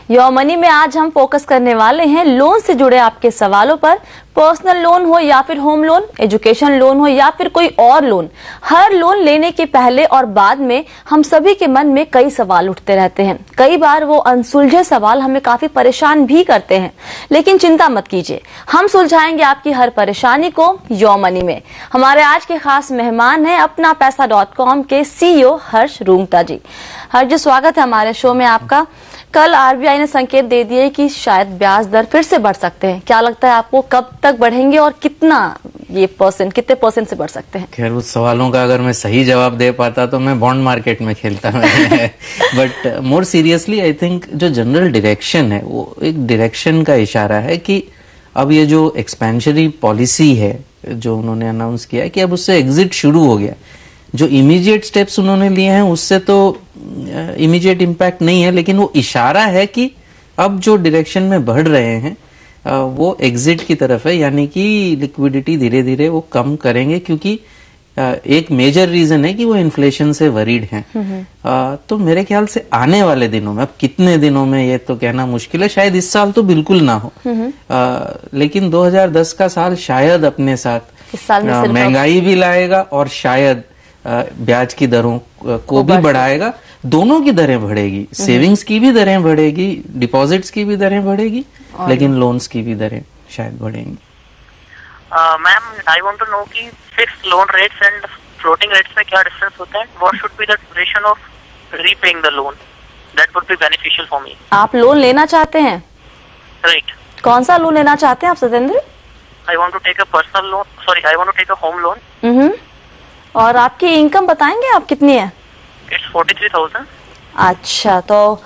Your money में आज हम फोकस करने वाले हैं लोन से जुड़े आपके सवालों पर। पर्सनल लोन हो या फिर होम लोन, एजुकेशन लोन हो या फिर कोई और लोन, हर लोन लेने के पहले और बाद में हम सभी के मन में कई सवाल उठते रहते हैं। कई बार वो अनसुलझे सवाल हमें काफी परेशान भी करते हैं, लेकिन चिंता मत कीजिए, हम सुलझाएंगे आपकी हर परेशानी को योर मनी में। हमारे आज के खास मेहमान हैं अपना पैसा.com के CEO हर्ष रूंगटा जी। हर्ष जी, स्वागत है हमारे शो में आपका। कल आरबीआई ने संकेत दे दिए कि शायद ब्याज दर फिर से बढ़ सकते हैं। क्या लगता है आपको, कब तक बढ़ेंगे और कितना, ये कितने परसेंट से बढ़ सकते हैं? खैर, उस सवालों का अगर मैं सही जवाब दे पाता तो मैं बॉन्ड मार्केट में खेलता but more seriously I think जो जनरल डायरेक्शन है वो एक डायरेक्शन का इशारा है कि अब ये जो एक्सपेंशनरी पॉलिसी है जो उन्होंने अनाउंस किया है कि अब उससे एग्जिट शुरू हो गया। जो इमीडिएट स्टेप्स उन्होंने लिए हैं उससे तो इमीडिएट इम्पैक्ट नहीं है, लेकिन वो इशारा है कि अब जो डायरेक्शन में बढ़ रहे हैं वो एग्जिट की तरफ है, यानी कि लिक्विडिटी धीरे धीरे वो कम करेंगे, क्योंकि एक मेजर रीजन है कि वो इन्फ्लेशन से वरीड हैं। तो मेरे ख्याल से आने वाले दिनों में, अब कितने दिनों में ये तो कहना मुश्किल है, शायद इस साल तो बिल्कुल ना हो, लेकिन 2010 का साल शायद अपने साथ महंगाई भी लाएगा और शायद ब्याज की दरों को भी बढ़ाएगा। दोनों की दरें बढ़ेगी, सेविंग्स की भी दरें बढ़ेगी, डिपॉजिट्स की भी दरें बढ़ेगी, लेकिन लोन्स की भी दरें शायद बढ़ेंगी। Ma'am, I want to know कि fixed loan rates and floating rates में क्या डिफरेंस होता है? What should be the duration of repaying the loan? That would be beneficial for me. आप लोन लेना चाहते हैं? राइट। कौन सा लोन लेना चाहते हैं आप Satendra? I want to take a personal loan, sorry, I want to take a home loan. और आपकी इनकम बताएंगे आप कितनी है? इट्स 43,000। अच्छा, तो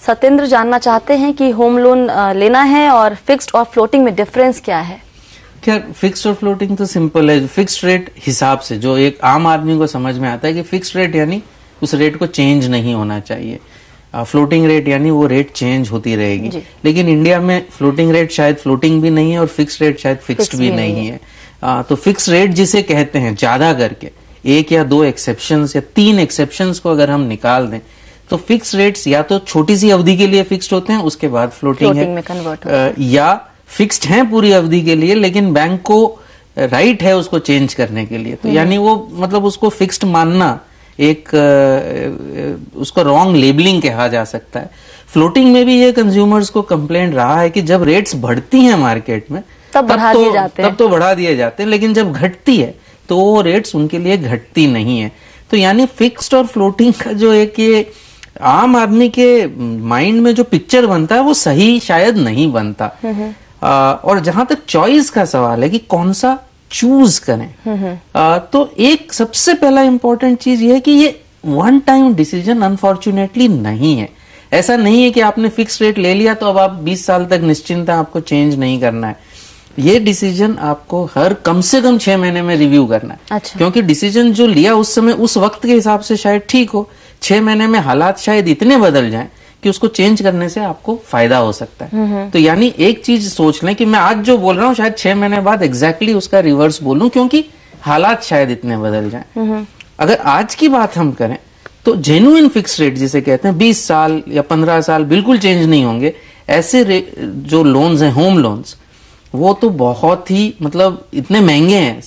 सतेंद्र जानना चाहते हैं कि होम लोन लेना है और फिक्स्ड और फ्लोटिंग में डिफरेंस क्या है? क्या, फिक्स्ड और फ्लोटिंग तो सिंपल है। फिक्स्ड रेट हिसाब से जो एक आम आदमी को समझ में आता है कि फिक्स्ड रेट यानी उस रेट को चेंज नहीं होना चाहिए, फ्लोटिंग रेट यानी वो रेट चेंज होती रहेगी। लेकिन इंडिया में फ्लोटिंग रेट शायद फ्लोटिंग भी नहीं है और फिक्स्ड रेट शायद फिक्स्ड भी नहीं है। तो फिक्स्ड रेट जिसे कहते हैं, ज्यादा करके एक या दो एक्सेप्शंस या 3 एक्सेप्शंस को अगर हम निकाल दें तो फिक्स रेट्स या तो छोटी सी अवधि के लिए फिक्स्ड होते हैं, उसके बाद फ्लोटिंग में कन्वर्ट होते हैं, या फिक्स्ड हैं पूरी अवधि के लिए लेकिन बैंक को राइट है उसको चेंज करने के लिए। तो यानी वो मतलब उसको फिक्स्ड मानना एक उसको रॉन्ग लेबलिंग कहा जा सकता है। फ्लोटिंग में भी ये कंज्यूमर्स को कंप्लेंट रहा है कि जब रेट्स बढ़ती हैं मार्केट में तब तो बढ़ा दिए जाते हैं, लेकिन जब घटती है तो वो रेट्स उनके लिए घटती नहीं है। तो यानी फिक्स्ड और फ्लोटिंग का जो एक ये आम आदमी के माइंड में जो पिक्चर बनता है वो सही शायद नहीं बनता। और जहां तक चॉइस का सवाल है कि कौन सा चूज करें, तो एक सबसे पहला इंपॉर्टेंट चीज ये है कि ये वन टाइम डिसीजन अनफॉर्चुनेटली नहीं है। ऐसा नहीं है कि आपने फिक्स रेट ले लिया तो अब आप 20 साल तक निश्चिंत हैं, आपको चेंज नहीं करना है। ये डिसीजन आपको हर कम से कम 6 महीने में रिव्यू करना है। अच्छा। क्योंकि डिसीजन जो लिया उस समय उस वक्त के हिसाब से शायद ठीक हो, 6 महीने में हालात शायद इतने बदल जाएं कि उसको चेंज करने से आपको फायदा हो सकता है। तो यानी एक चीज सोच लें कि मैं आज जो बोल रहा हूँ शायद 6 महीने बाद एग्जैक्टली उसका रिवर्स बोलूं, क्योंकि हालात शायद इतने बदल जाएं। अगर आज की बात हम करें तो जेन्युइन फिक्स रेट जिसे कहते हैं 20 साल या 15 साल बिल्कुल चेंज नहीं होंगे, ऐसे जो लोन्स हैं, होम लोन्स, वो तो बहुत ही मतलब इतने महंगे हैं,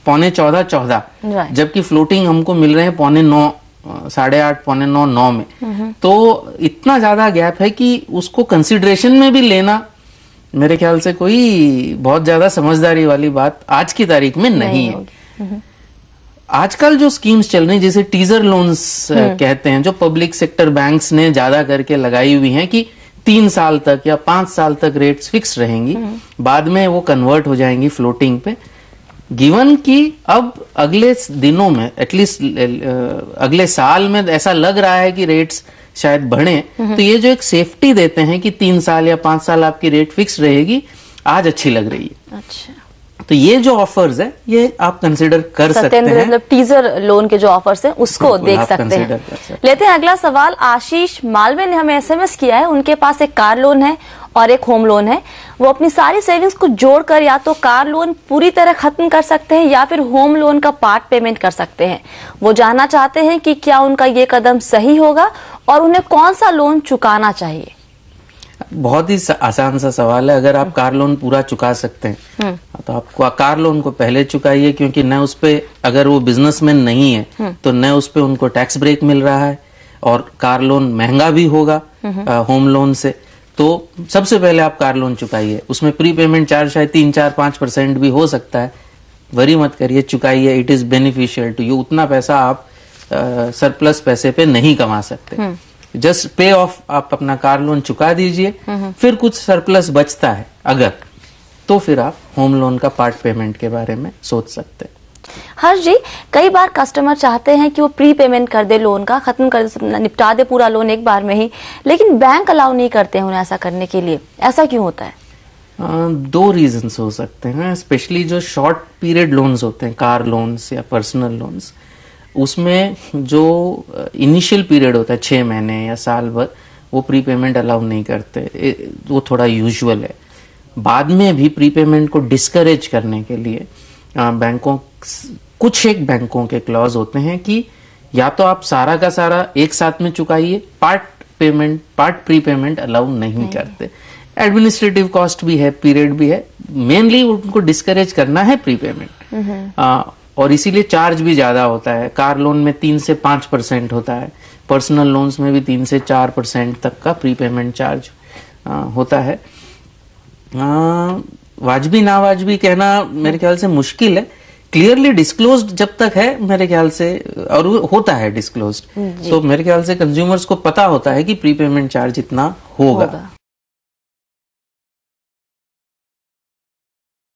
14.5 जबकि फ्लोटिंग हमको मिल रहे हैं 8.25, 8.5, 8.25, 9 में। तो इतना ज्यादा गैप है कि उसको कंसिडरेशन में भी लेना मेरे ख्याल से कोई बहुत ज्यादा समझदारी वाली बात आज की तारीख में नहीं है। आजकल जो स्कीम्स चल रही हैं जिसे टीजर लोन्स कहते हैं, जो पब्लिक सेक्टर बैंक्स ने ज्यादा करके लगाई हुई हैं कि 3 साल तक या 5 साल तक रेट्स फिक्स रहेंगी, बाद में वो कन्वर्ट हो जाएंगी फ्लोटिंग पे। गिवन कि अब अगले दिनों में, एटलीस्ट अगले साल में ऐसा लग रहा है कि रेट्स शायद बढ़े, तो ये जो एक सेफ्टी देते हैं कि 3 साल या 5 साल आपकी रेट फिक्स रहेगी, आज अच्छी लग रही है। अच्छा, तो ये जो ऑफर्स है ये आप कंसिडर कर सकते हैं। मतलब टीजर लोन के जो ऑफर्स हैं उसको देख सकते हैं। लेते हैं अगला सवाल। आशीष मालवे ने हमें SMS किया है। उनके पास एक कार लोन है और एक होम लोन है। वो अपनी सारी सेविंग्स को जोड़कर या तो कार लोन पूरी तरह खत्म कर सकते हैं या फिर होम लोन का पार्ट पेमेंट कर सकते हैं। वो जानना चाहते हैं कि क्या उनका ये कदम सही होगा और उन्हें कौन सा लोन चुकाना चाहिए। बहुत ही आसान सा सवाल है। अगर आप कार लोन पूरा चुका सकते हैं तो आपको कार लोन को पहले चुकाइए, क्योंकि न उस पे, अगर वो बिजनेसमैन नहीं है तो न उस पे उनको टैक्स ब्रेक मिल रहा है, और कार लोन महंगा भी होगा होम लोन से। तो सबसे पहले आप कार लोन चुकाइए। उसमें प्री पेमेंट चार्ज शायद 3-4-5% भी हो सकता है, वरी मत करिए, चुकाइए। It is beneficial to you. उतना पैसा आप सरप्लस पैसे पे नहीं कमा सकते। जस्ट पे ऑफ, आप अपना कार लोन चुका दीजिए, फिर कुछ सरप्लस बचता है अगर, तो फिर आप होम लोन का पार्ट पेमेंट के बारे में सोच सकते हैं। हर्ष जी, कई बार कस्टमर चाहते हैं कि वो प्री पेमेंट कर दे, लोन का खत्म कर दे, निपटा दे पूरा लोन एक बार में ही, लेकिन बैंक अलाउ नहीं करते हैं उन्हें ऐसा करने के लिए। ऐसा क्यों होता है? दो रीजंस हो सकते हैं। स्पेशली जो शॉर्ट पीरियड लोन्स होते हैं, कार लोन्स या पर्सनल लोन्स, उसमें जो इनिशियल पीरियड होता है 6 महीने या साल भर, वो प्री पेमेंट अलाउ नहीं करते। वो थोड़ा यूजुअल है। बाद में भी प्री पेमेंट को डिस्करेज करने के लिए बैंकों, कुछ एक बैंकों के क्लॉज होते हैं कि या तो आप सारा का सारा एक साथ में चुकाइए, पार्ट प्री पेमेंट अलाउ नहीं करते। एडमिनिस्ट्रेटिव कॉस्ट भी है, पीरियड भी है, मेनली उनको डिस्करेज करना है प्री पेमेंट। और इसीलिए चार्ज भी ज्यादा होता है। कार लोन में 3 से 5% होता है, पर्सनल लोन्स में भी 3 से 4% तक का प्री पेमेंट चार्ज होता है। वाजबी ना वाजबी कहना मेरे ख्याल से मुश्किल है। क्लियरली डिस्क्लोज्ड जब तक है मेरे ख्याल से, और होता है डिस्क्लोज्ड, तो मेरे ख्याल से कंज्यूमर्स को पता होता है कि प्री पेमेंट चार्ज इतना होगा।